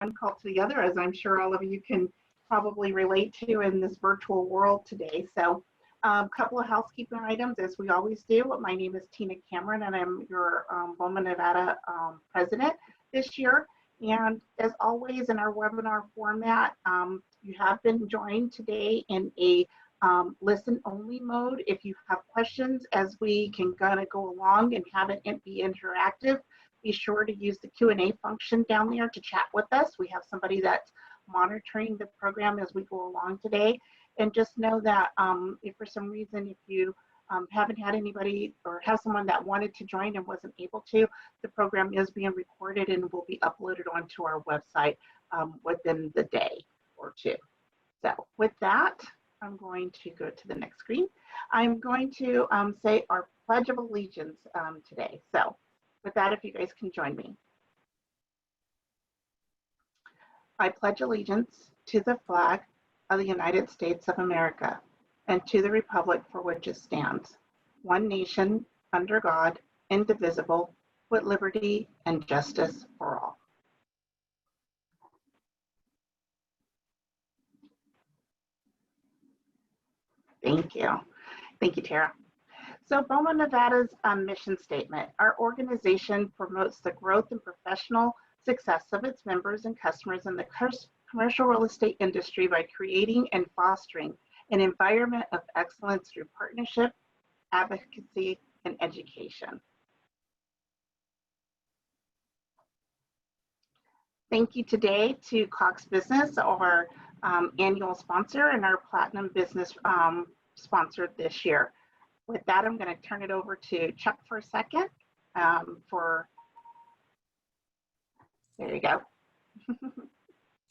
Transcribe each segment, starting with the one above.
call to the other, as I'm sure all of you can probably relate to in this virtual world today. So a couple of housekeeping items, as we always do. My name is Tina Cameron, and I'm your BOMA Nevada president this year. And as always in our webinar format, you have been joined today in a listen-only mode. If you have questions as we can kind of go along and have it be interactive, be sure to use the Q&A function down there to chat with us. We have somebody that's monitoring the program as we go along today. And just know that if for some reason, if you haven't had anybody or have someone that wanted to join and wasn't able to, the program is being recorded and will be uploaded onto our website within the day or two. So with that, I'm going to go to the next screen. I'm going to say our Pledge of Allegiance today. So with that, if you guys can join me. I pledge allegiance to the flag of the United States of America and to the republic for which it stands, one nation, under God, indivisible, with liberty and justice for all. Thank you. Thank you, Tara. So BOMA Nevada's mission statement: our organization promotes the growth and professional success of its members and customers in the commercial real estate industry by creating and fostering an environment of excellence through partnership, advocacy, and education. Thank you today to Cox Business, our annual sponsor and our Platinum Business sponsor this year. With that, I'm going to turn it over to Chuck for a second. There you go.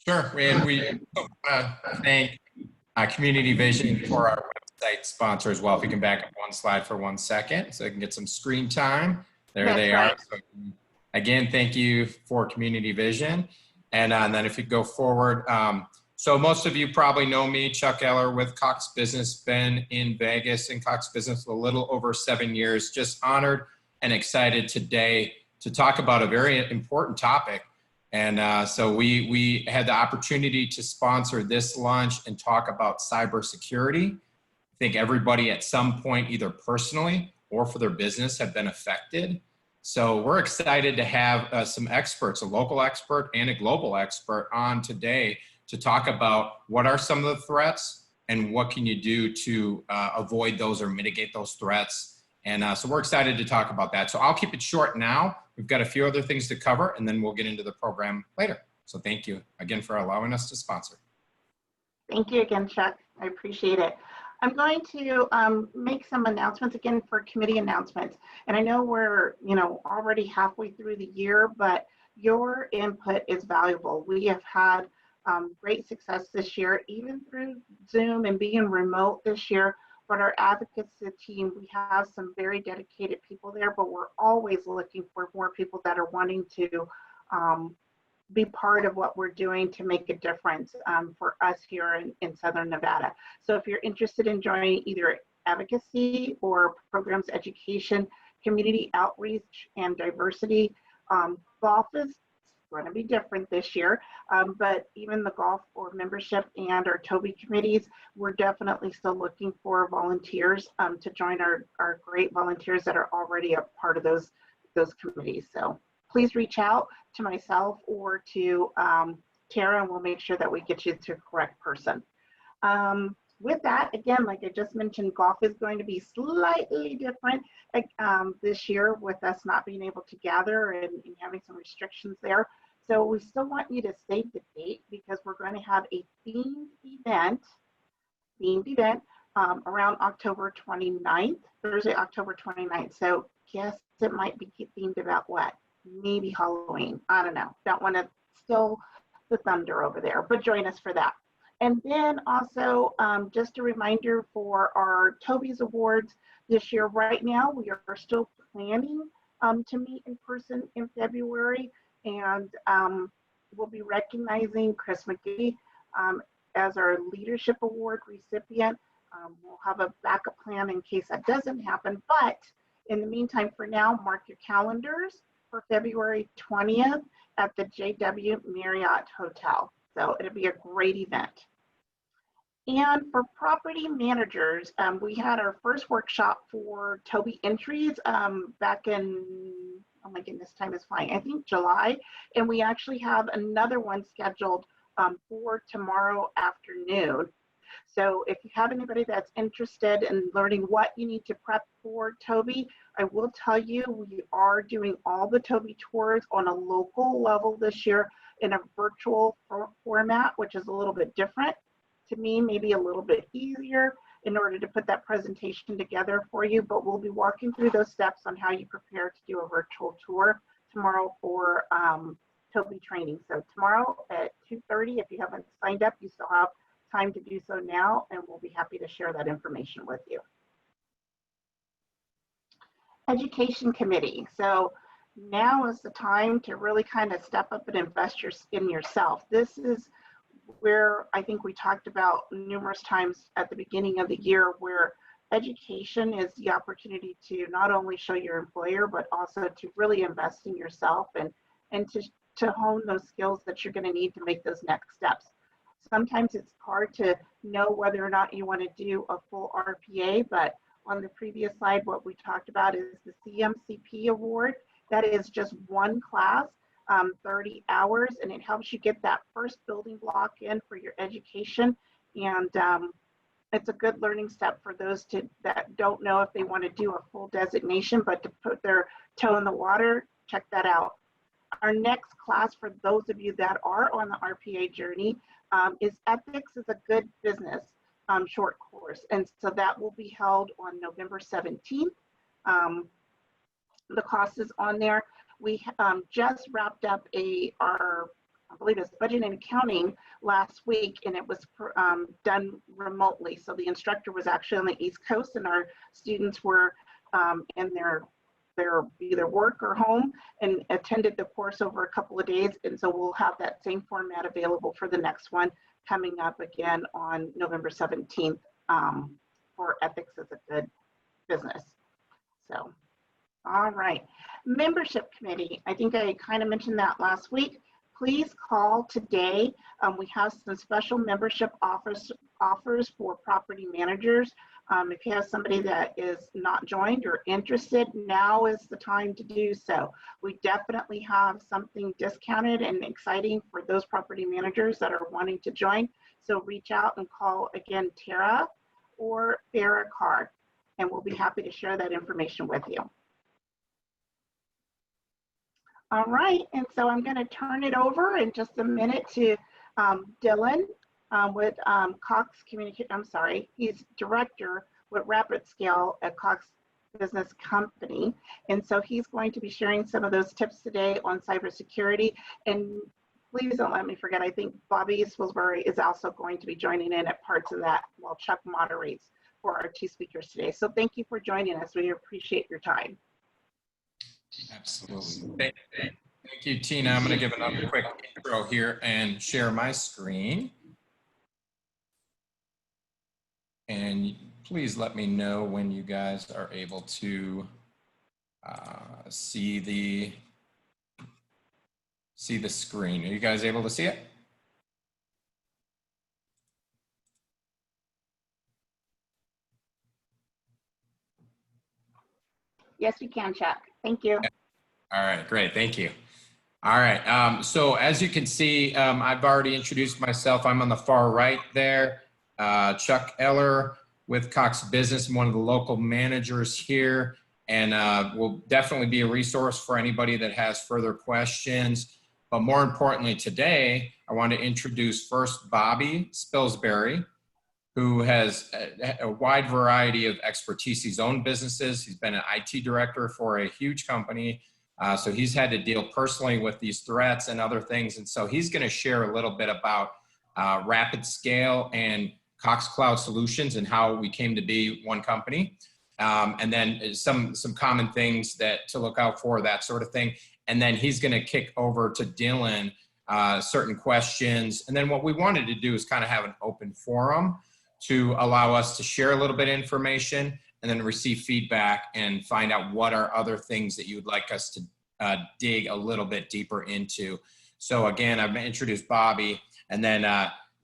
Sure, and we thank Community Vision for our website sponsor as well. If you can back up one slide for 1 second so I can get some screen time. There That's they right. Are. So, again, thank you for Community Vision. And then if you go forward, so most of you probably know me, Chuck Eller with Cox Business, been in Vegas and Cox Business a little over 7 years. Just honored and excited today to talk about a very important topic. And so we had the opportunity to sponsor this lunch and talk about cybersecurity. I think everybody at some point, either personally or for their business, have been affected. So we're excited to have some experts, a local expert and a global expert on today to talk about what are some of the threats and what can you do to avoid those or mitigate those threats. And so we're excited to talk about that. So I'll keep it short now. We've got a few other things to cover and then we'll get into the program later. So thank you again for allowing us to sponsor. Thank you again, Chuck. I appreciate it. I'm going to make some announcements again for committee announcements. And I know we're already halfway through the year, but your input is valuable. We have had great success this year, even through Zoom and being remote this year. But our advocacy team, we have some very dedicated people there, but we're always looking for more people that are wanting to be part of what we're doing to make a difference for us here in Southern Nevada. So if you're interested in joining either advocacy or programs, education, community outreach, and diversity, golf is going to be different this year, but even the golf or membership and our Toby committees, we're definitely still looking for volunteers to join our great volunteers that are already a part of those committees. So please reach out to myself or to Tara, and we'll make sure that we get you to the correct person. With that, again, like I just mentioned, golf is going to be slightly different this year with us not being able to gather and having some restrictions there. So we still want you to save the date because we're going to have a themed event around October 29th, Thursday, October 29th. So guess it might be themed about what? Maybe Halloween. I don't know. Don't want to steal the thunder over there, but join us for that. And then also just a reminder for our Tobys Awards this year. Right now, we are still planning to meet in person in February, and we'll be recognizing Chris McGee as our Leadership Award recipient. We'll have a backup plan in case that doesn't happen, but in the meantime, for now, mark your calendars for February 20th at the JW Marriott Hotel. So it'll be a great event. And for property managers, we had our first workshop for Toby entries back in, oh my goodness, time is flying, I think July. And we actually have another one scheduled for tomorrow afternoon. So if you have anybody that's interested in learning what you need to prep for Toby, I will tell you we are doing all the Toby tours on a local level this year in a virtual format, which is a little bit different. To me, maybe a little bit easier in order to put that presentation together for you, but we'll be walking through those steps on how you prepare to do a virtual tour tomorrow for Toby training. So tomorrow at 2:30, if you haven't signed up, you still have time to do so now, and we'll be happy to share that information with you. Education committee. So now is the time to really kind of step up and invest in yourself. This is where I think we talked about numerous times at the beginning of the year, where education is the opportunity to not only show your employer, but also to really invest in yourself and to hone those skills that you're going to need to make those next steps. Sometimes it's hard to know whether or not you want to do a full RPA, but on the previous slide, what we talked about is the CMCP award. That is just one class, 30 hours, and it helps you get that first building block in for your education. And it's a good learning step for those that don't know if they want to do a full designation, but to put their toe in the water, check that out. Our next class, for those of you that are on the RPA journey, is Ethics is a Good Business short course. And so that will be held on November 17th. The cost is on there. We just wrapped up I believe it's budget and accounting last week, and it was done remotely. So the instructor was actually on the East Coast, and our students were in their either work or home and attended the course over a couple of days. And so we'll have that same format available for the next one coming up again on November 17th for Ethics as a Good Business. So, all right. Membership committee. I think I kind of mentioned that last week. Please call today. We have some special membership offers for property managers. If you have somebody that is not joined or interested, now is the time to do so. We definitely have something discounted and exciting for those property managers that are wanting to join. So reach out and call again Tara or Farrah Carr, and we'll be happy to share that information with you. All right, and so I'm going to turn it over in just a minute to Dylan with Cox Communication. I'm sorry, he's director with RapidScale at Cox Business Company, and so he's going to be sharing some of those tips today on cybersecurity. And please don't let me forget, I think Bobby Swisbury is also going to be joining in at parts of that while Chuck moderates for our two speakers today. So thank you for joining us. We appreciate your time. Absolutely. Thank you, Tina. I'm going to give another quick intro here and share my screen. And please let me know when you guys are able to see the screen. Are you guys able to see it? Yes, we can, Chuck. Thank you. All right, great. Thank you. All right. So as you can see, I've already introduced myself. I'm on the far right there. Chuck Eller with Cox Business. I'm one of the local managers here, and will definitely be a resource for anybody that has further questions. But more importantly today, I want to introduce first Bobby Spilsbury, who has a wide variety of expertise. He's owned businesses. He's been an IT director for a huge company. So he's had to deal personally with these threats and other things. And so he's going to share a little bit about RapidScale and Cox Cloud Solutions and how we came to be one company. And then some common things to look out for, that sort of thing. And then he's going to kick over to Dylan certain questions. And then what we wanted to do is kind of have an open forum to allow us to share a little bit of information and then receive feedback and find out what are other things that you would like us dig a little bit deeper into. So again, I've introduced Bobby, and then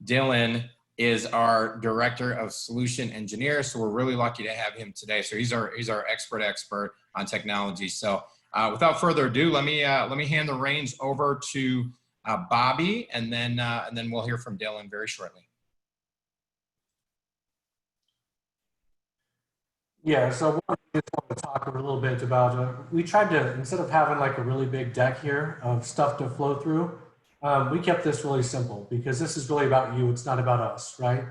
Dylan is our Director of Solution Engineer. So we're really lucky to have him today. So he's our expert on technology. So without further ado, let me hand the reins over to Bobby, and then we'll hear from Dylan very shortly. Yeah, so I just want to talk a little bit about, we tried to, instead of having like a really big deck here of stuff to flow through, we kept this really simple because this is really about you, it's not about us, right?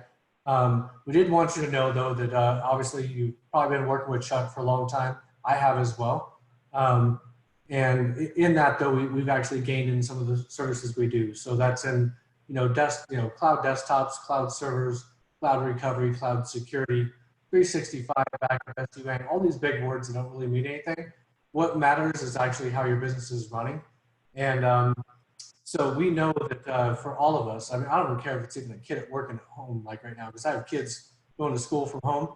We did want you to know though that obviously you've probably been working with Chuck for a long time. I have as well. And in that though, we've actually gained in some of the services we do. So that's in, cloud desktops, cloud servers, cloud recovery, cloud security, 365 backup, SD-WAN, all these big words that don't really mean anything. What matters is actually how your business is running. And so we know that for all of us, I mean, I don't care if it's even a kid at work and at home, like right now, because I have kids going to school from home.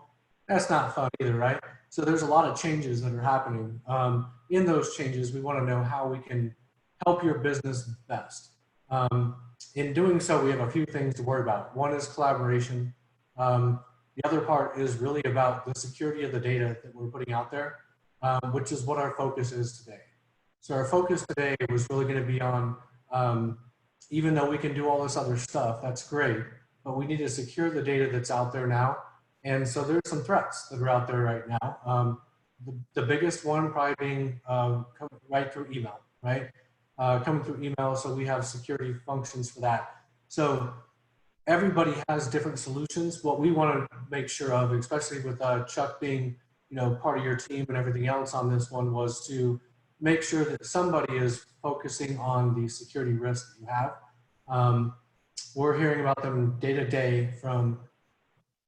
That's not fun either, right? So there's a lot of changes that are happening. In those changes, we want to know how we can help your business best. In doing so, we have a few things to worry about. One is collaboration. The other part is really about the security of the data that we're putting out there, which is what our focus is today. So our focus today was really going to be on, even though we can do all this other stuff, that's great, but we need to secure the data that's out there now. And so there's some threats that are out there right now. The biggest one probably being right through email, right? Coming through email, so we have security functions for that. So everybody has different solutions. What we want to make sure of, especially with Chuck being, part of your team and everything else on this one, was to make sure that somebody is focusing on the security risks that you have. We're hearing about them day to day, from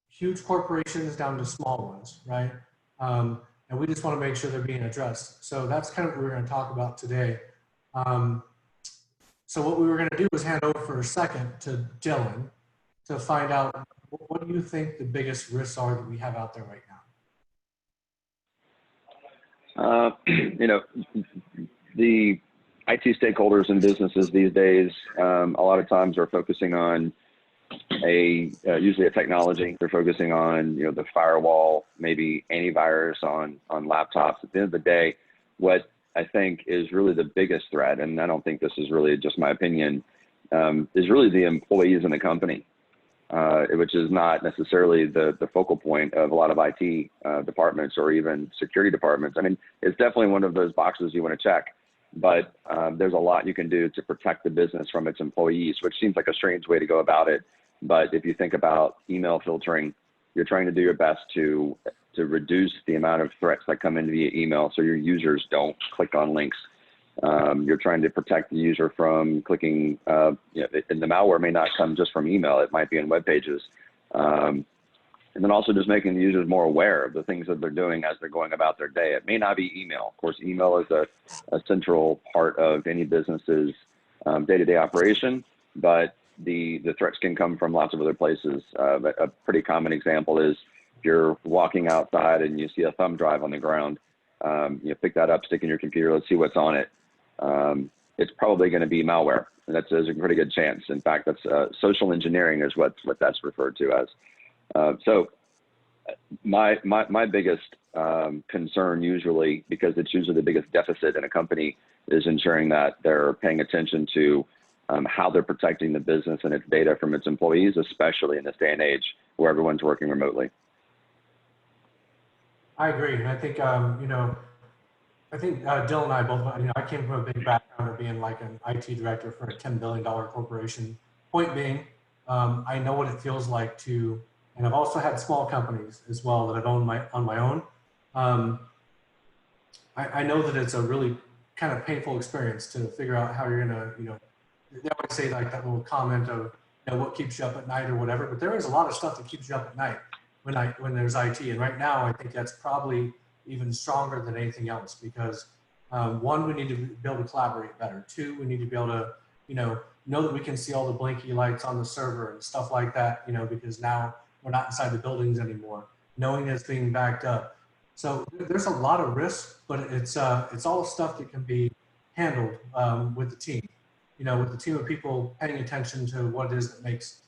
huge corporations down to small ones, right? And we just want to make sure they're being addressed. So that's kind of what we're going to talk about today. So what we were going to do is hand over for a second to Dylan to find out, what do you think the biggest risks are that we have out there right now? The IT stakeholders in businesses these days, a lot of times are focusing on usually a technology. They're focusing on, the firewall, maybe antivirus on laptops. At the end of the day, what I think is really the biggest threat, and I don't think this is really just my opinion, is really the employees in the company, which is not necessarily the focal point of a lot of IT departments or even security departments. I mean, it's definitely one of those boxes you want to check, but there's a lot you can do to protect the business from its employees, which seems like a strange way to go about it. But if you think about email filtering, you're trying to do your best to reduce the amount of threats that come in via email so your users don't click on links. You're trying to protect the user from clicking, and the malware may not come just from email, it might be in web pages. And then also just making the users more aware of the things that they're doing as they're going about their day. It may not be email. Of course, email is a central part of any business's day-to-day operation, but the threats can come from lots of other places. A pretty common example is if you're walking outside and you see a thumb drive on the ground, pick that up, stick in your computer, let's see what's on it. It's probably going to be malware. And there's a pretty good chance. In fact, that's social engineering is what that's referred to as. So my biggest concern usually, because it's usually the biggest deficit in a company, is ensuring that they're paying attention to how they're protecting the business and its data from its employees, especially in this day and age where everyone's working remotely. I agree. And I think, Dylan and I both, I came from a big background of being like an IT director for a $10 billion corporation. Point being, I know what it feels like to, and I've also had small companies as well that I've owned on my own. I know that it's a really kind of painful experience to figure out how you're going to, they always say like that little comment of, what keeps you up at night or whatever, but there is a lot of stuff that keeps you up at night when there's IT. And right now, I think that's probably even stronger than anything else, because one, we need to be able to collaborate better. Two, we need to be able to, know that we can see all the blinky lights on the server and stuff like that, because now we're not inside the buildings anymore, knowing it's being backed up. So there's a lot of risk, but it's all stuff that can be handled with the team. You know, with the team of people paying attention to what it is that makes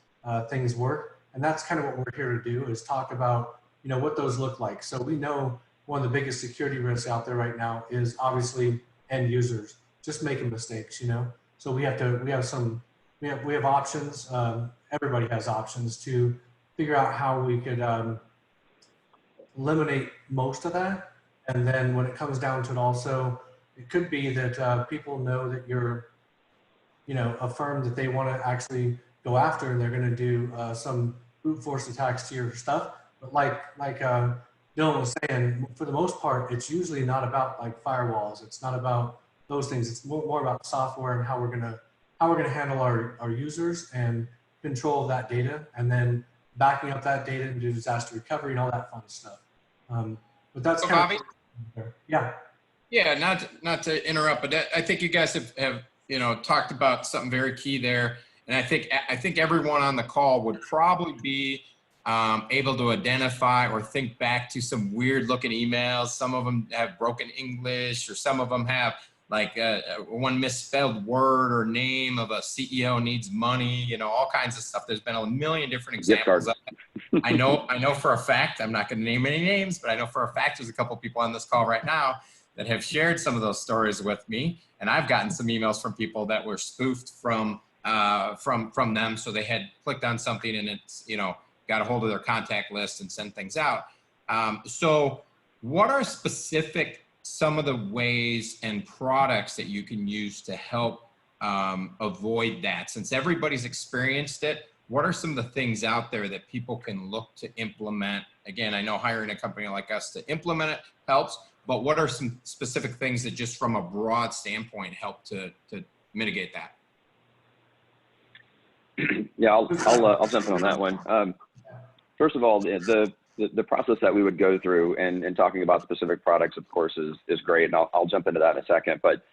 things work. And that's kind of what we're here to do, is talk about, you know, what those look like. So we know one of the biggest security risks out there right now is obviously end users just making mistakes, you know. So we have options. Everybody has options to figure out how we could eliminate most of that. And then when it comes down to it, also, it could be that people know that you're, you know, a firm that they want to actually go after, and they're going to do some brute force attacks to your stuff. But like Dylan was saying, for the most part, it's usually not about like firewalls. It's not about those things. It's more about software and how we're gonna handle our users and control that data, and then backing up that data and do disaster recovery and all that fun stuff. But that's So, kind Bobby? of, yeah. Yeah, not to interrupt, but I think you guys have you know, talked about something very key there, and I think everyone on the call would probably be able to identify or think back to some weird looking emails. Some of them have broken English, or some of them have like one misspelled word or name of a CEO needs money. You know, all kinds of stuff. There's been a million different examples. I know for a fact, I'm not going to name any names, but I know for a fact there's a couple people on this call right now that have shared some of those stories with me, and I've gotten some emails from people that were spoofed from them. So they had clicked on something and it's, you know, got a hold of their contact list and sent things out. So what are some of the ways and products that you can use to help avoid that? Since everybody's experienced it, what are some of the things out there that people can look to implement? Again, I know hiring a company like us to implement it helps, but what are some specific things that just from a broad standpoint help to mitigate that? Yeah, I'll jump in on that one. First of all, the process that we would go through and talking about specific products, of course, is great, and I'll jump into that in a second. But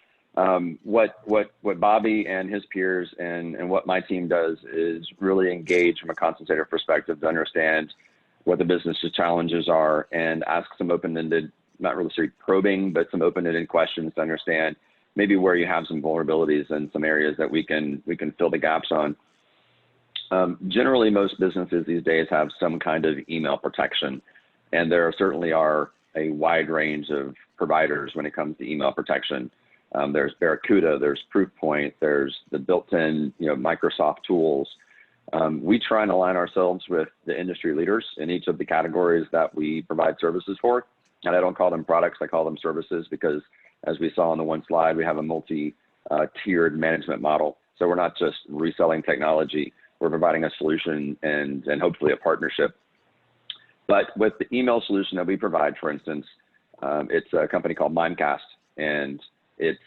what Bobby and his peers and what my team does is really engage from a consultative perspective to understand what the business's challenges are and ask some open-ended, not really probing, but some open-ended questions to understand maybe where you have some vulnerabilities and some areas that we can fill the gaps on. Generally, most businesses these days have some kind of email protection, and there certainly are a wide range of providers when it comes to email protection. There's Barracuda, there's Proofpoint, there's the built-in, you know, Microsoft tools. We try and align ourselves with the industry leaders in each of the categories that we provide services for. And I don't call them products, I call them services, because as we saw on the one slide, we have a multi-tiered management model. So we're not just reselling technology, we're providing a solution and hopefully a partnership. But with the email solution that we provide, for instance, it's a company called Mimecast, and it's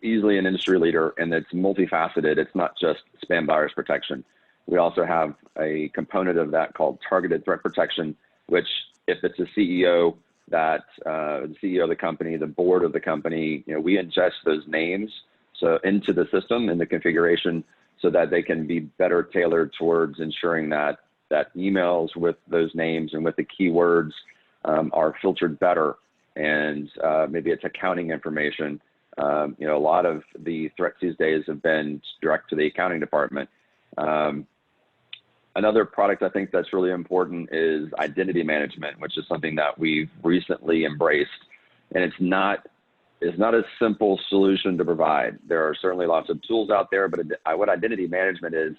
easily an industry leader, and it's multifaceted. It's not just spam virus protection. We also have a component of that called targeted threat protection, which if it's a CEO, the CEO of the company, the board of the company, you know, we ingest those names into the system, in the configuration, so that they can be better tailored towards ensuring that emails with those names and with the keywords are filtered better. And maybe it's accounting information. You know, a lot of the threats these days have been direct to the accounting department. Another product I think that's really important is identity management, which is something that we've recently embraced. And it's not a simple solution to provide. There are certainly lots of tools out there, but what identity management is,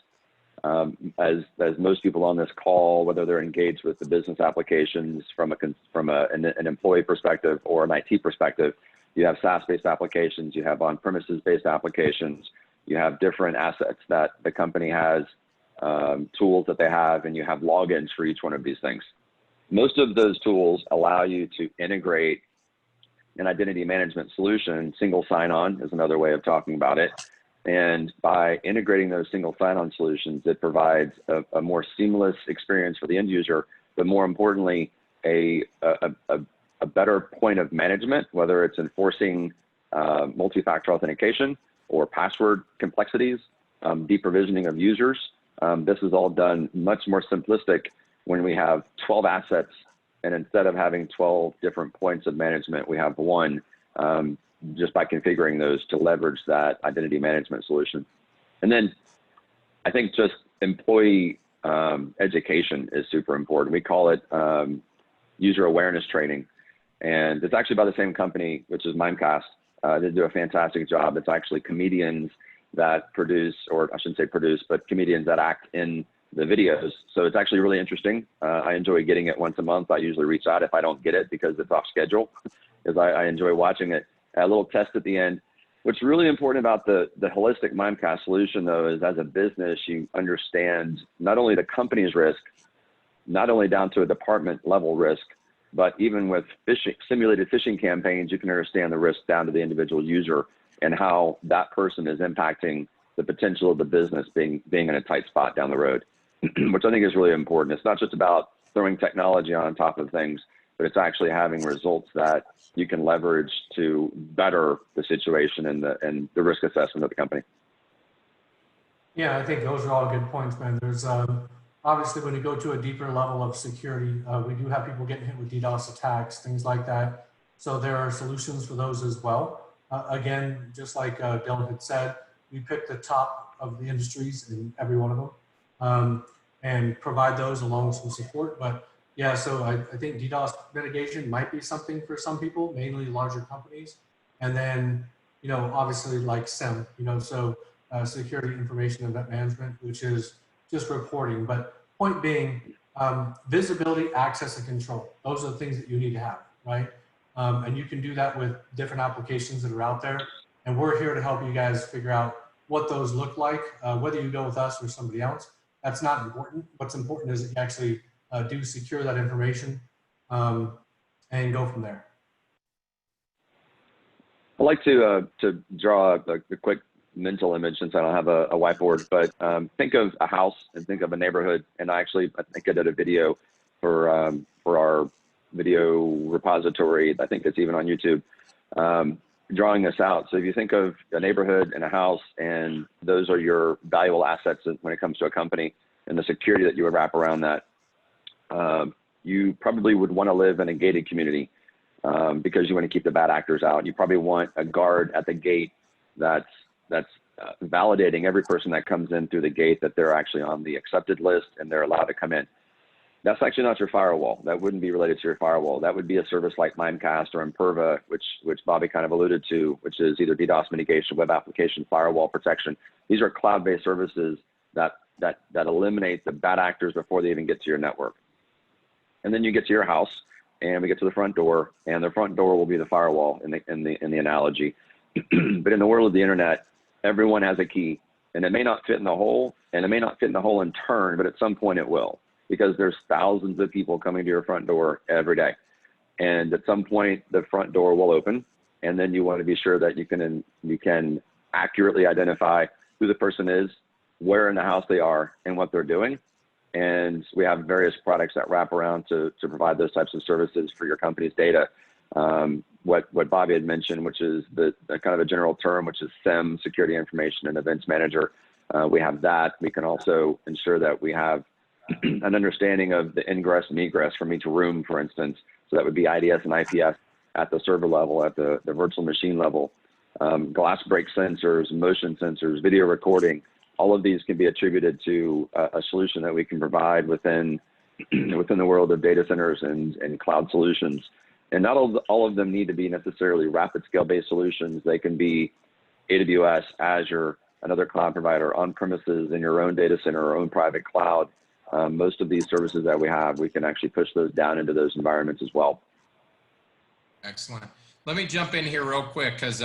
as most people on this call, whether they're engaged with the business applications from an employee perspective or an IT perspective, you have SaaS-based applications, you have on-premises-based applications, you have different assets that the company has, tools that they have, and you have logins for each one of these things. Most of those tools allow you to integrate an identity management solution. Single sign-on is another way of talking about it. And by integrating those single sign-on solutions, it provides a more seamless experience for the end user, but more importantly, a better point of management, whether it's enforcing multi-factor authentication or password complexities, deprovisioning of users. This is all done much more simplistic when we have 12 assets, and instead of having 12 different points of management, we have one. just by configuring those to leverage that identity management solution. And then I think just employee education is super important. We call it user awareness training. And it's actually by the same company, which is Mimecast. They do a fantastic job. It's actually comedians that produce, or I shouldn't say produce, but comedians that act in the videos. So it's actually really interesting. I enjoy getting it once a month. I usually reach out if I don't get it because it's off schedule, because I enjoy watching it. A little test at the end. What's really important about the holistic Mimecast solution, though, is as a business, you understand not only the company's risk, not only down to a department level risk, but even with phishing, simulated phishing campaigns, you can understand the risk down to the individual user and how that person is impacting the potential of the business being in a tight spot down the road, which I think is really important. It's not just about throwing technology on top of things, but it's actually having results that you can leverage to better the situation and the risk assessment of the company. Yeah, I think those are all good points, man. There's obviously when you go to a deeper level of security, we do have people getting hit with DDoS attacks, things like that. So there are solutions for those as well. Again, just like Dylan had said, we pick the top of the industries in every one of them and provide those along with some support. But yeah, so I think DDoS mitigation might be something for some people, mainly larger companies. And then, you know, obviously like SIM, you know, so security information event management, which is just reporting. But point being, visibility, access, and control. Those are the things that you need to have, right? And you can do that with different applications that are out there. And we're here to help you guys figure out what those look like, whether you go with us or somebody else. That's not important. What's important is that you actually do secure that information and go from there. I like to draw a quick mental image since I don't have a whiteboard, but think of a house and think of a neighborhood. And I think I did a video for our video repository. I think it's even on YouTube, drawing this out. So if you think of a neighborhood and a house, and those are your valuable assets when it comes to a company and the security that you would wrap around that, you probably would want to live in a gated community because you want to keep the bad actors out. You probably want a guard at the gate that's validating every person that comes in through the gate that they're actually on the accepted list and they're allowed to come in. That's actually not your firewall. That wouldn't be related to your firewall. That would be a service like Mimecast or Imperva, which Bobby kind of alluded to, which is either DDoS mitigation, web application, firewall protection. These are cloud-based services that eliminate the bad actors before they even get to your network. And then you get to your house, and we get to the front door, and the front door will be the firewall in the analogy. But in the world of the internet, everyone has a key, and it may not fit in the hole, and it may not fit in the hole in turn, but at some point it will, because there's thousands of people coming to your front door every day. And at some point, the front door will open, and then you want to be sure that you can accurately identify who the person is, where in the house they are, and what they're doing. And we have various products that wrap around to provide those types of services for your company's data. What Bobby had mentioned, which is the kind of a general term, which is SIM, Security Information and Events Manager. We have that. We can also ensure that we have an understanding of the ingress and egress from each room, for instance. So that would be IDS and IPS at the server level, at the virtual machine level, glass break sensors, motion sensors, video recording. All of these can be attributed to a solution that we can provide within the world of data centers and cloud solutions. And not all of them need to be necessarily RapidScale based solutions. They can be AWS, Azure, another cloud provider, on premises in your own data center or own private cloud. Most of these services that we have, we can actually push those down into those environments as well. Excellent. Let me jump in here real quick because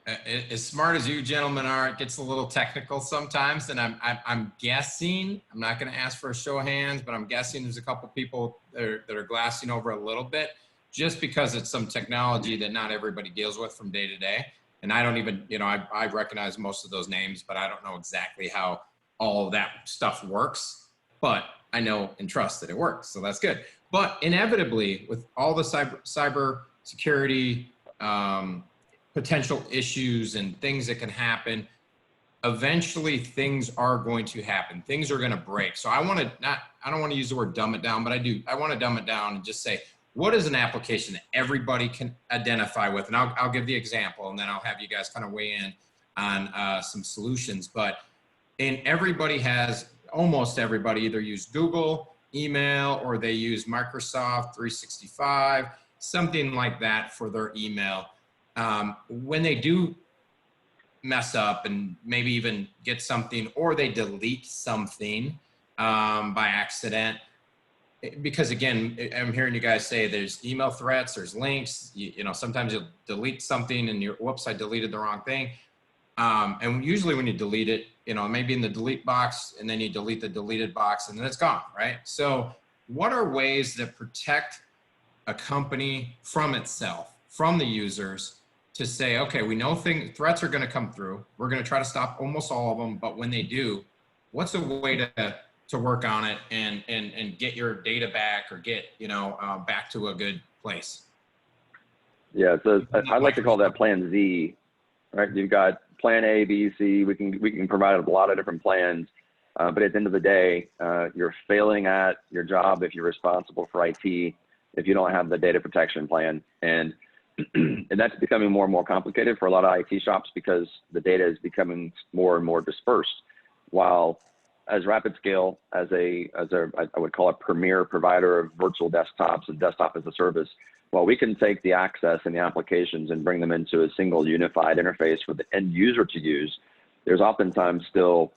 as smart as you gentlemen are, it gets a little technical sometimes. And I'm guessing, I'm not going to ask for a show of hands, but I'm guessing there's a couple people that are glassing over a little bit just because it's some technology that not everybody deals with from day to day. And I don't even, you know, I recognize most of those names, but I don't know exactly how all of that stuff works. But I know and trust that it works, so that's good. But inevitably, with all the cyber security potential issues and things that can happen, eventually things are going to happen. Things are going to break. So I don't want to use the word dumb it down, but I want to dumb it down and just say, what is an application that everybody can identify with? And I'll give the example, and then I'll have you guys kind of weigh in on some solutions. But almost everybody either use Google, email, or they use Microsoft 365, something like that for their email. When they do mess up and maybe even get something, or they delete something by accident, because again, I'm hearing you guys say there's email threats, there's links, you know, sometimes you'll delete something and whoops, I deleted the wrong thing. And usually when you delete it, you know, maybe in the delete box, and then you delete the deleted box and then it's gone, right? So what are ways that protect a company from itself, from the users, to say, okay, we know threats are going to come through. We're going to try to stop almost all of them, but when they do, what's a way to work on it and get your data back, or get, you know, back to a good place? Yeah, so I like to call that Plan Z, right? You've got Plan A, B, C. We can provide a lot of different plans, but at the end of the day, you're failing at your job if you're responsible for IT, if you don't have the data protection plan. And that's becoming more and more complicated for a lot of IT shops because the data is becoming more and more dispersed. While as RapidScale, I would call a premier provider of virtual desktops and desktop as a service, well, we can take the access and the applications and bring them into a single unified interface for the end user to use. There's oftentimes still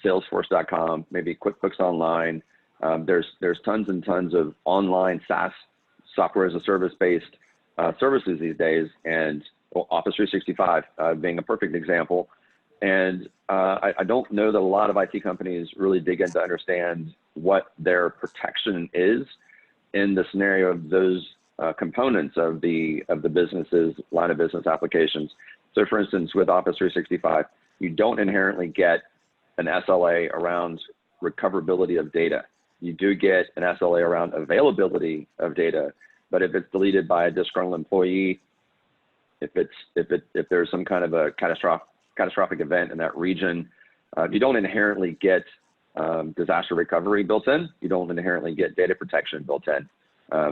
Salesforce.com, maybe QuickBooks Online. There's tons and tons of online SaaS, software as a service based services these days, and Office 365 being a perfect example. And I don't know that a lot of IT companies really dig in to understand what their protection is in the scenario of those components of the business's line of business applications. So for instance, with Office 365, you don't inherently get an SLA around recoverability of data. You do get an SLA around availability of data, but if it's deleted by a disgruntled employee, if there's some kind of a catastrophic event in that region, you don't inherently get disaster recovery built in. You don't inherently get data protection built in,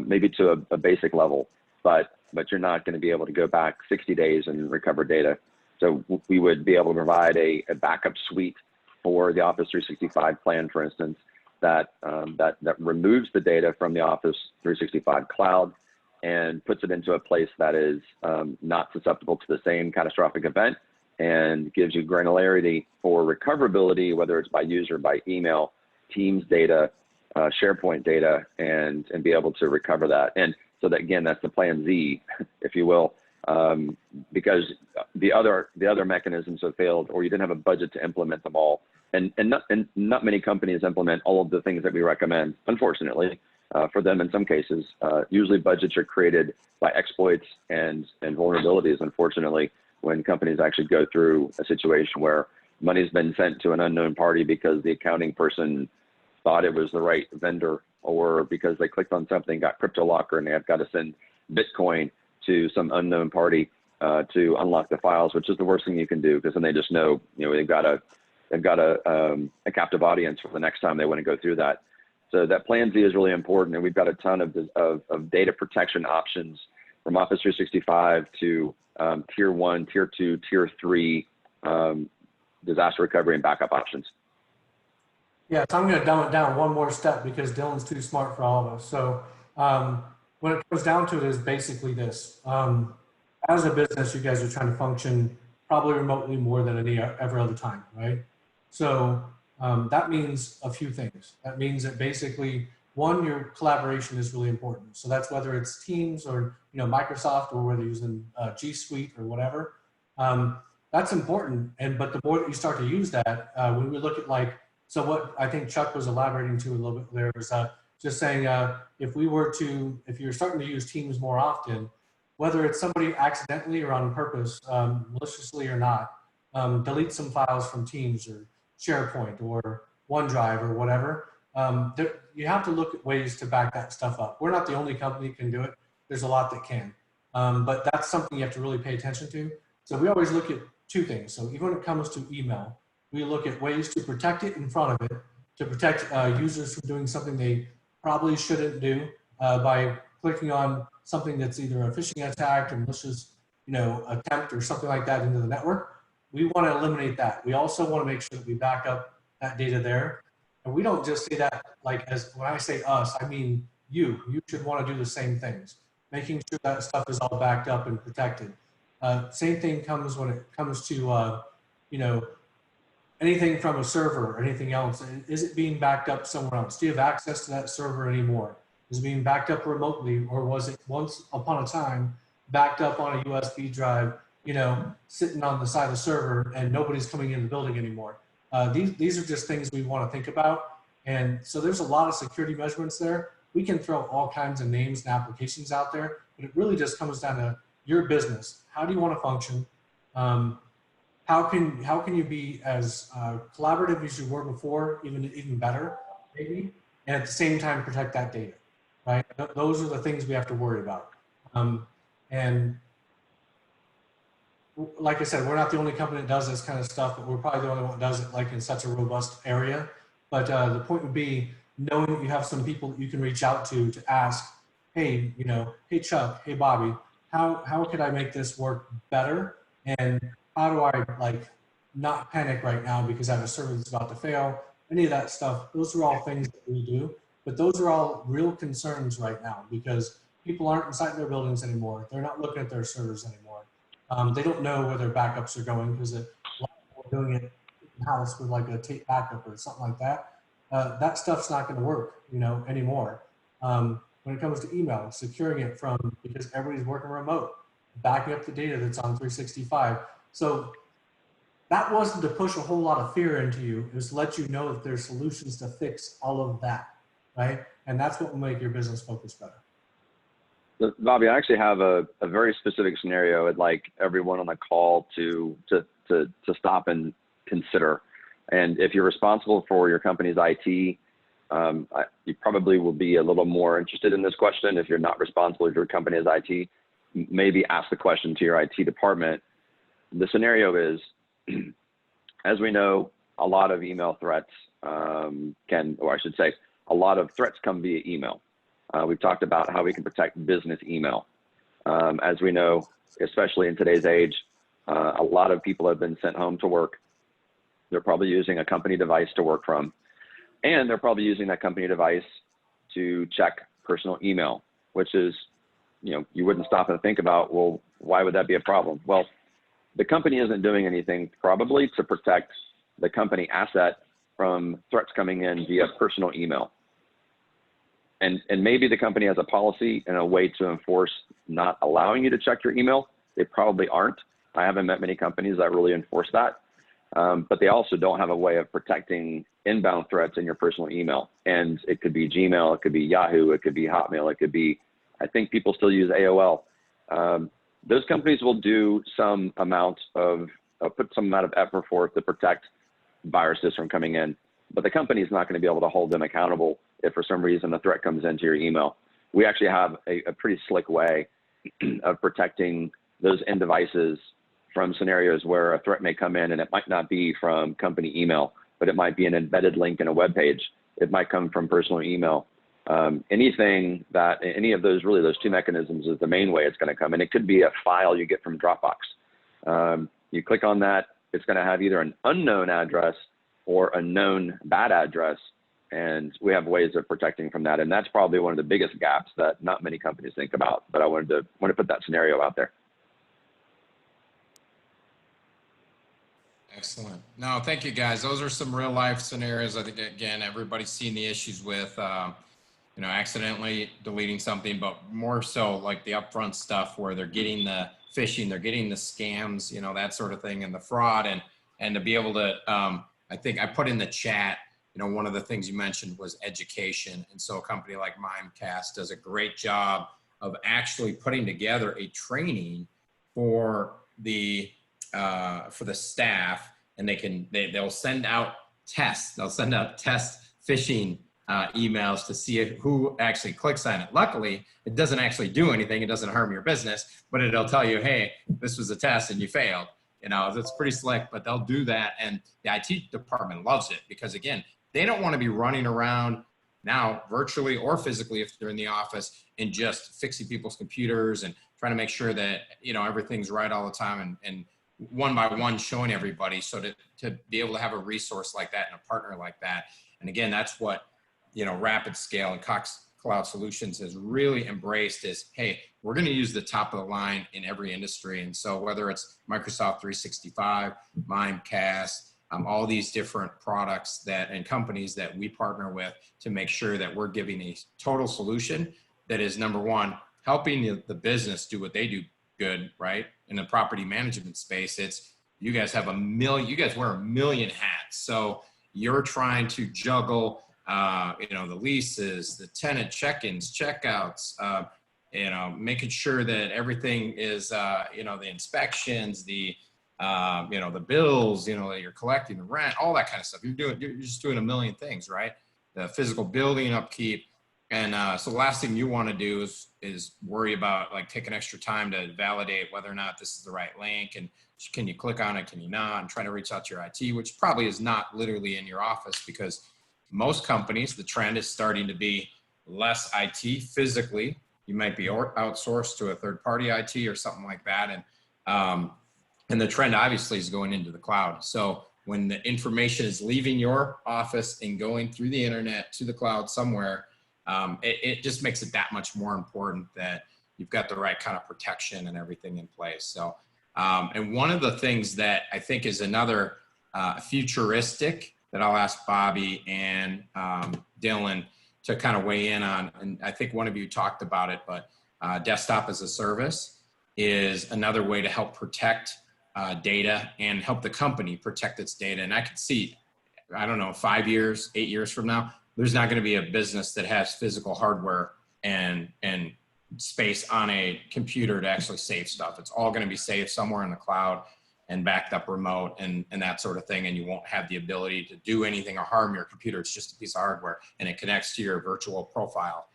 maybe to a basic level, but you're not going to be able to go back 60 days and recover data. So we would be able to provide a backup suite for the Office 365 plan, for instance, that removes the data from the Office 365 cloud and puts it into a place that is not susceptible to the same catastrophic event, and gives you granularity for recoverability, whether it's by user, by email, Teams data, SharePoint data, and be able to recover that. And so that, again, that's the Plan Z, if you will, because the other mechanisms have failed, or you didn't have a budget to implement them all. And not many companies implement all of the things that we recommend, unfortunately, for them in some cases. Usually budgets are created by exploits and vulnerabilities, unfortunately, when companies actually go through a situation where money's been sent to an unknown party because the accounting person thought it was the right vendor, or because they clicked on something, got CryptoLocker, and they've got to send Bitcoin to some unknown party to unlock the files, which is the worst thing you can do, because then they just know, they've got a captive audience for the next time they want to go through that. So that Plan Z is really important, and we've got a ton of data protection options from Office 365 to Tier 1, Tier 2, Tier 3 disaster recovery and backup options. Yeah, so I'm going to dumb it down one more step because Dylan's too smart for all of us. So when it comes down to it is basically this. As a business, you guys are trying to function probably remotely more than every other time, right? So that means a few things. That means that basically, one, your collaboration is really important. So that's whether it's Teams or Microsoft, or whether you're using G Suite or whatever. That's important. And but the more that you start to use that, when we look at so what I think Chuck was elaborating to a little bit there was just saying if you're starting to use Teams more often, whether it's somebody accidentally or on purpose, maliciously or not, delete some files from Teams or SharePoint or OneDrive or whatever. You have to look at ways to back that stuff up. We're not the only company that can do it. There's a lot that can. But that's something you have to really pay attention to. So we always look at two things. So even when it comes to email, we look at ways to protect it in front of it, to protect users from doing something they probably shouldn't do by clicking on something that's either a phishing attack or malicious, attempt or something like that into the network. We want to eliminate that. We also want to make sure that we back up that data there. And we don't just say that when I say us, I mean you should want to do the same things, making sure that stuff is all backed up and protected. Same thing comes when it comes to, anything from a server or anything else. Is it being backed up somewhere else? Do you have access to that server anymore? Is it being backed up remotely, or was it once upon a time backed up on a USB drive, sitting on the side of the server and nobody's coming in the building anymore? These are just things we want to think about. And so there's a lot of security measurements there. We can throw all kinds of names and applications out there, but it really just comes down to your business. How do you want to function? How can you be as collaborative as you were before, even better, maybe, and at the same time protect that data, right? Those are the things we have to worry about. And like I said, we're not the only company that does this kind of stuff, but we're probably the only one that does it in such a robust area. But the point would be knowing that you have some people that you can reach out to ask, hey, hey Chuck, hey Bobby, how could I make this work better? And how do I not panic right now because I have a server that's about to fail? Any of that stuff, those are all things that we do, but those are all real concerns right now because people aren't inside their buildings anymore. They're not looking at their servers anymore. They don't know where their backups are going because a lot of people are doing it in-house with a tape backup or something like that. That stuff's not going to work, anymore. When it comes to email, securing it because everybody's working remote, backing up the data that's on 365. So that wasn't to push a whole lot of fear into you. It was to let you know that there's solutions to fix all of that, right? And that's what will make your business focus better. Bobby, I actually have a very specific scenario I'd like everyone on the call to stop and consider. And if you're responsible for your company's IT, you probably will be a little more interested in this question. If you're not responsible for your company's IT, maybe ask the question to your IT department. The scenario is, as we know, a lot of email threats a lot of threats come via email. We've talked about how we can protect business email. As we know, especially in today's age, a lot of people have been sent home to work. They're probably using a company device to work from, and they're probably using that company device to check personal email, which is, you wouldn't stop and think about, well, why would that be a problem? Well, the company isn't doing anything probably to protect the company asset from threats coming in via personal email. And maybe the company has a policy and a way to enforce not allowing you to check your email. They probably aren't. I haven't met many companies that really enforce that. But they also don't have a way of protecting inbound threats in your personal email. And it could be Gmail, it could be Yahoo, it could be Hotmail, it could be, I think people still use AOL. Those companies will do some amount of, put some amount of effort forth to protect viruses from coming in. But the company is not going to be able to hold them accountable if for some reason a threat comes into your email. We actually have a pretty slick way of protecting those end devices from scenarios where a threat may come in, and it might not be from company email, but it might be an embedded link in a web page. It might come from personal email. Anything that, any of those, really those two mechanisms is the main way it's going to come. And it could be a file you get from Dropbox. You click on that, it's going to have either an unknown address or a known bad address. And we have ways of protecting from that. And that's probably one of the biggest gaps that not many companies think about, but I wanted to put that scenario out there. Excellent. No, thank you guys. Those are some real life scenarios. I think, again, everybody's seen the issues with, accidentally deleting something, but more so like the upfront stuff where they're getting the phishing, they're getting the scams, that sort of thing, and the fraud. And to be able to, I think I put in the chat, one of the things you mentioned was education. And so a company like Mimecast does a great job of actually putting together a training for the staff, and they'll send out tests. They'll send out test phishing emails to see who actually clicks on it. Luckily, it doesn't actually do anything. It doesn't harm your business, but it'll tell you, hey, this was a test and you failed. It's pretty slick, but they'll do that. And the IT department loves it because, again, they don't want to be running around now virtually or physically if they're in the office, and just fixing people's computers and trying to make sure that, you know, everything's right all the time, and one by one showing everybody, so to be able to have a resource like that and a partner like that. And again, that's what, you know, RapidScale and Cox Cloud Solutions has really embraced is, hey, we're going to use the top of the line in every industry. And so whether it's Microsoft 365, Mimecast, all these different products that and companies that we partner with to make sure that we're giving a total solution that is, number one, helping the business do what they do good, right? In the property management space, it's, you guys wear a million hats. So you're trying to juggle, you know, the leases, the tenant check-ins, checkouts, you know, making sure that everything is, you know, the inspections, the, you know, the bills, you know, that you're collecting, the rent, all that kind of stuff. You're just doing a million things, right? The physical building upkeep. And so the last thing you want to do is worry about like taking extra time to validate whether or not this is the right link, and can you click on it, can you not, and trying to reach out to your IT, which probably is not literally in your office, because most companies, the trend is starting to be less IT physically. You might be outsourced to a third-party IT or something like that, and the trend obviously is going into the cloud. So when the information is leaving your office and going through the internet to the cloud somewhere, it just makes it that much more important that you've got the right kind of protection and everything in place. So, and one of the things that I think is another futuristic that I'll ask Bobby and Dylan to kind of weigh in on, and I think one of you talked about it, but desktop as a service is another way to help protect data and help the company protect its data. And I could see, I don't know, 5 years, 8 years from now, there's not going to be a business that has physical hardware and space on a computer to actually save stuff. It's all going to be saved somewhere in the cloud and backed up remote and that sort of thing. And you won't have the ability to do anything or harm your computer. It's just a piece of hardware and it connects to your virtual profile.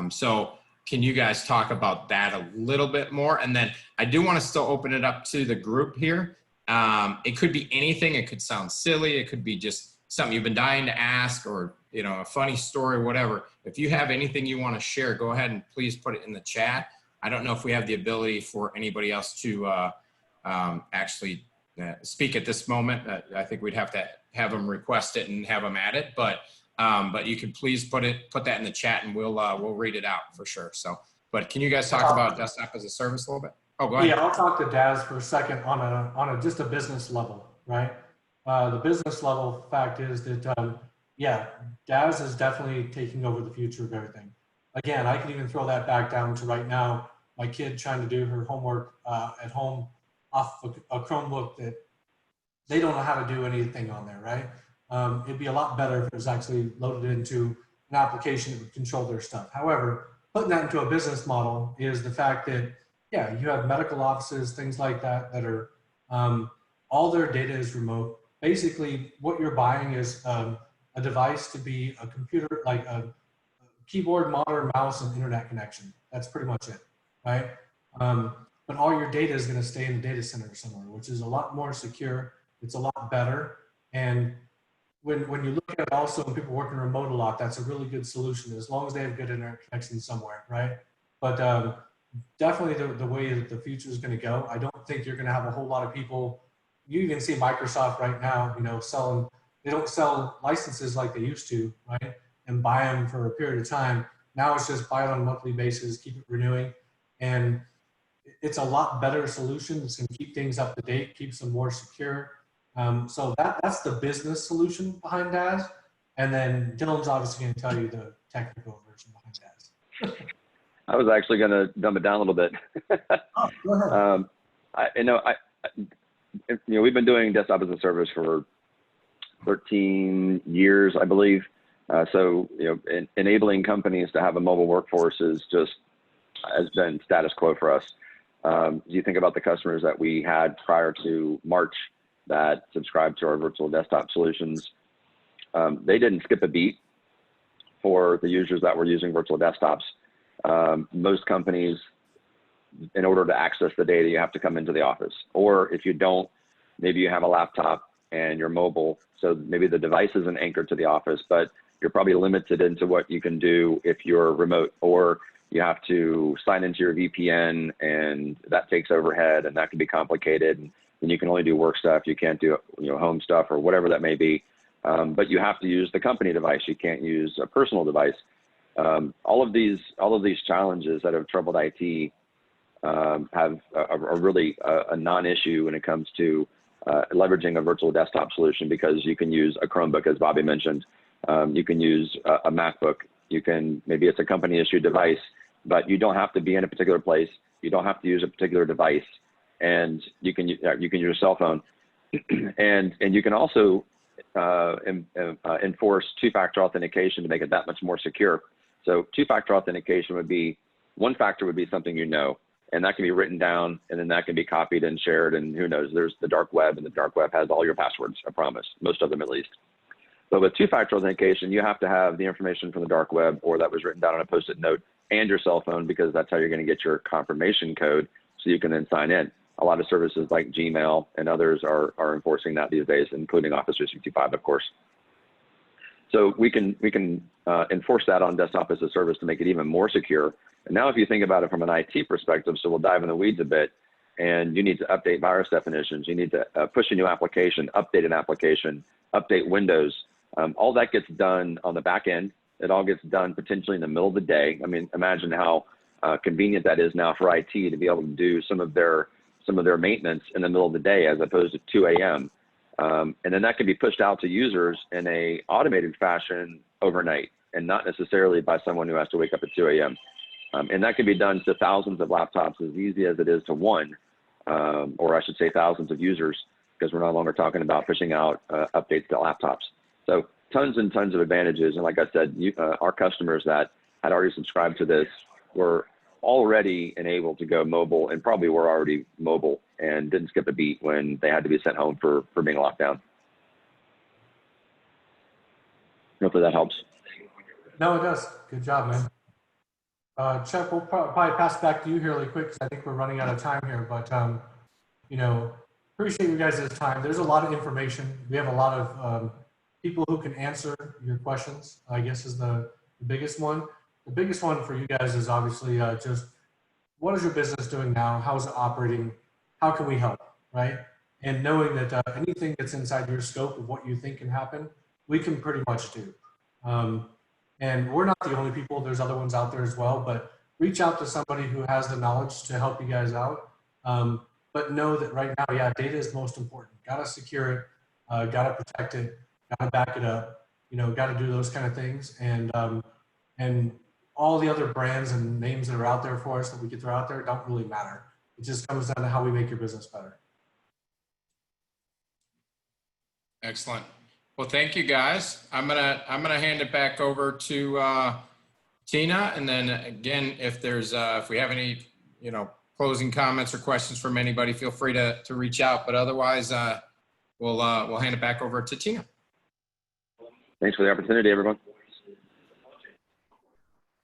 So can you guys talk about that a little bit more? And then I do want to still open it up to the group here. It could be anything. It could sound silly. It could be just something you've been dying to ask, or, you know, a funny story, whatever. If you have anything you want to share, go ahead and please put it in the chat. I don't know if we have the ability for anybody else to actually speak at this moment. I think we'd have to have them request it and have them add it, but you can please put that in the chat and we'll read it out for sure. So, but can you guys talk about desktop as a service a little bit? Oh, go ahead. Yeah, I'll talk to Daz for a second on just a business level, right? The business level fact is that, yeah, Daz is definitely taking over the future of everything. Again, I can even throw that back down to right now, my kid trying to do her homework at home off a Chromebook that they don't know how to do anything on there, right? It'd be a lot better if it was actually loaded into an application that would control their stuff. However, putting that into a business model is the fact that, yeah, you have medical offices, things like that, that are, all their data is remote. Basically, what you're buying is a device to be a computer, like a keyboard, monitor, mouse, and internet connection. That's pretty much it, right? But all your data is going to stay in the data center somewhere, which is a lot more secure. It's a lot better. And when you look at it also, when people working remote a lot, that's a really good solution as long as they have good internet connection somewhere, right? But definitely the way that the future is going to go, I don't think you're going to have a whole lot of people. You even see Microsoft right now, you know, they don't sell licenses like they used to, right? And buy them for a period of time. Now it's just buy it on a monthly basis, keep it renewing. And it's a lot better solution. It's going to keep things up to date, keeps them more secure. So that's the business solution behind Daz. And then Dylan's obviously going to tell you the technical version behind Daz. I was actually going to dumb it down a little bit. Oh, go ahead. We've been doing desktop as a service for 13 years, I believe. So, enabling companies to have a mobile workforce has been status quo for us. You think about the customers that we had prior to March that subscribed to our virtual desktop solutions. They didn't skip a beat for the users that were using virtual desktops. Most companies, in order to access the data, you have to come into the office. Or if you don't, maybe you have a laptop and you're mobile. So maybe the device isn't anchored to the office, but you're probably limited into what you can do if you're remote, or you have to sign into your VPN, and that takes overhead, and that can be complicated. And you can only do work stuff. You can't do, home stuff or whatever that may be. But you have to use the company device. You can't use a personal device. All of these challenges that have troubled IT have are really a non-issue when it comes to leveraging a virtual desktop solution, because you can use a Chromebook, as Bobby mentioned. You can use a MacBook. Maybe it's a company issued device, but you don't have to be in a particular place. You don't have to use a particular device, and you can use your cell phone, and you can also enforce two-factor authentication to make it that much more secure. So two-factor authentication would be, one factor would be something and that can be written down, and then that can be copied and shared, and who knows, there's the dark web, and the dark web has all your passwords, I promise, most of them at least. But with two-factor authentication, you have to have the information from the dark web or that was written down on a Post-it note and your cell phone, because that's how you're going to get your confirmation code so you can then sign in. A lot of services like Gmail and others are enforcing that these days, including Office 365, of course. So we can enforce that on desktop as a service to make it even more secure. And now if you think about it from an IT perspective, so we'll dive in the weeds a bit, and you need to update virus definitions, you need to push a new application, update an application, update Windows. All that gets done on the back end. It all gets done potentially in the middle of the day. I mean, imagine how convenient that is now for IT to be able to do some of their maintenance in the middle of the day as opposed to 2 a.m. And then that can be pushed out to users in a automated fashion overnight, and not necessarily by someone who has to wake up at 2 a.m. And that can be done to thousands of laptops as easy as it is to one, or I should say thousands of users, because we're no longer talking about pushing out updates to laptops. So tons and tons of advantages. And like I said, our customers that had already subscribed to this were already enabled to go mobile, and probably were already mobile and didn't skip a beat when they had to be sent home for being locked down. Hopefully that helps. No, it does. Good job, man. Chuck, we'll probably pass it back to you here really quick, because I think we're running out of time here. But, appreciate you guys' time. There's a lot of information. We have a lot of people who can answer your questions, I guess, is the biggest one. The biggest one for you guys is obviously just, what is your business doing now? How is it operating? How can we help, right? And knowing that anything that's inside your scope of what you think can happen, we can pretty much do. And we're not the only people. There's other ones out there as well, but reach out to somebody who has the knowledge to help you guys out. But know that right now, yeah, data is most important. Got to secure it, got to protect it, got to back it up, got to do those kind of things. And all the other brands and names that are out there for us that we could throw out there don't really matter. It just comes down to how we make your business better. Excellent. Well, thank you guys. I'm gonna hand it back over to Tina, and then again, if there's if we have any closing comments or questions from anybody, feel free to reach out. But otherwise, we'll hand it back over to Tina. Thanks for the opportunity, everyone.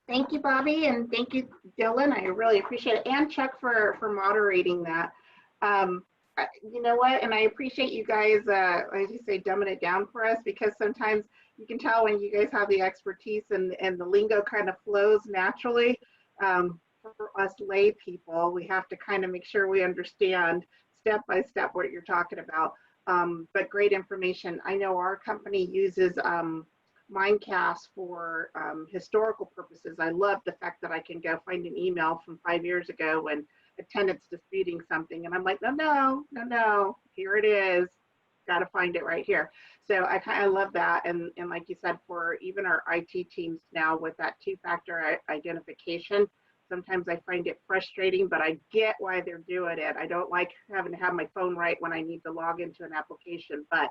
Thank you, Bobby, and thank you, Dylan. I really appreciate it, and Chuck for moderating that. You know what? And I appreciate you guys, as you say, dumbing it down for us, because sometimes you can tell when you guys have the expertise and the lingo kind of flows naturally. For us lay people, we have to kind of make sure we understand step by step what you're talking about. But great information. I know our company uses Mindcast for historical purposes. I love the fact that I can go find an email from 5 years ago when a tenant's disputing something, and I'm like, no, here it is. Got to find it right here. So I kind of love that. And like you said, for even our IT teams now with that two-factor identification, sometimes I find it frustrating, but I get why they're doing it. I don't like having to have my phone right when I need to log into an application, but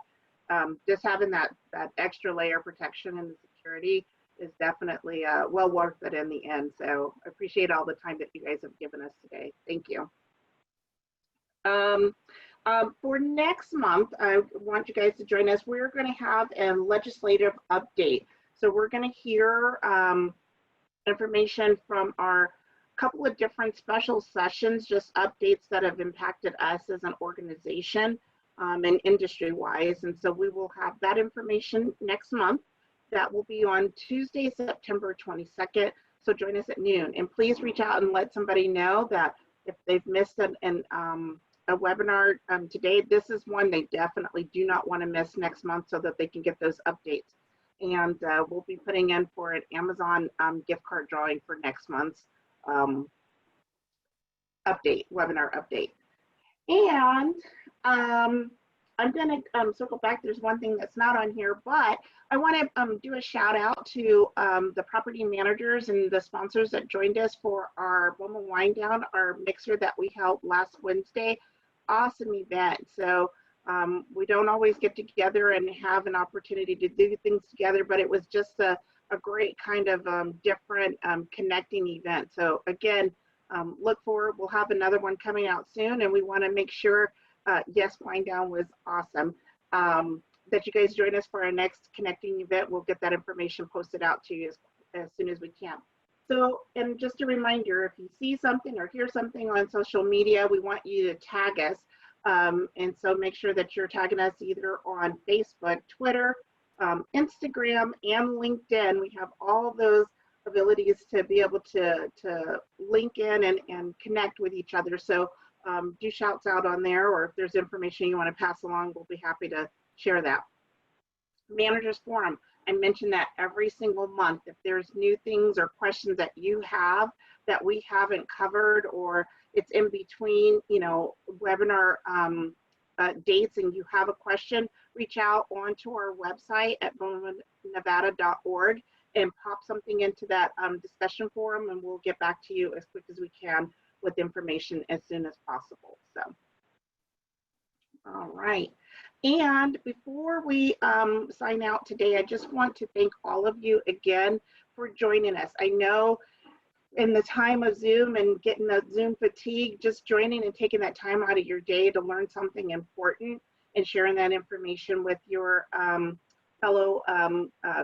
just having that extra layer of protection and the security is definitely well worth it in the end. So I appreciate all the time that you guys have given us today. Thank you. For next month, I want you guys to join us. We're going to have a legislative update. So we're going to hear information from our couple of different special sessions, just updates that have impacted us as an organization and industry-wise. And so we will have that information next month. That will be on Tuesday, September 22nd. So join us at noon. And please reach out and let somebody know that if they've missed a webinar today, this is one they definitely do not want to miss next month so that they can get those updates. And we'll be putting in for an Amazon gift card drawing for next month's webinar update. And I'm going to circle back. There's one thing that's not on here, but I want to do a shout out to the property managers and the sponsors that joined us for our BOMA Wind Down, our mixer that we held last Wednesday. Awesome event. So we don't always get together and have an opportunity to do things together, but it was just a great kind of different connecting event. So again, look forward. We'll have another one coming out soon, and we want to make sure, yes, Wind Down was awesome, that you guys join us for our next connecting event. We'll get that information posted out to you as soon as we can. So, and just a reminder, if you see something or hear something on social media, we want you to tag us. And so make sure that you're tagging us either on Facebook, Twitter, Instagram, and LinkedIn. We have all those abilities to be able to link in and connect with each other. So do shouts out on there, or if there's information you want to pass along, we'll be happy to share that. Managers Forum. I mention that every single month. If there's new things or questions that you have that we haven't covered, or it's in between, you know, webinar dates and you have a question, reach out onto our website at bomanevada.org and pop something into that discussion forum, and we'll get back to you as quick as we can with information as soon as possible. So, all right. And before we sign out today, I just want to thank all of you again for joining us. I know in the time of Zoom and getting the Zoom fatigue, just joining and taking that time out of your day to learn something important and sharing that information with your fellow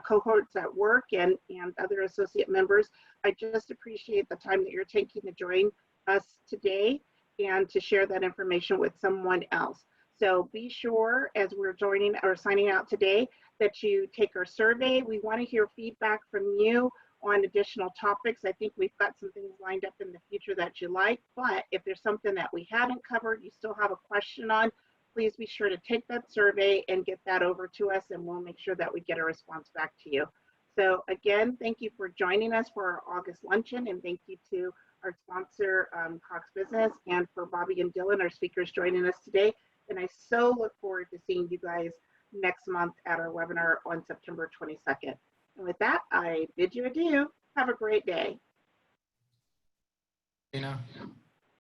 cohorts at work and other associate members. I just appreciate the time that you're taking to join us today and to share that information with someone else. So be sure, as we're joining or signing out today, that you take our survey. We want to hear feedback from you on additional topics. I think we've got some things lined up in the future that you like, but if there's something that we haven't covered, you still have a question on, please be sure to take that survey and get that over to us, and we'll make sure that we get a response back to you. So again, thank you for joining us for our August luncheon, and thank you to our sponsor, Cox Business, and for Bobby and Dylan, our speakers, joining us today. And I so look forward to seeing you guys next month at our webinar on September 22nd. And with that, I bid you adieu. Have a great day. You know.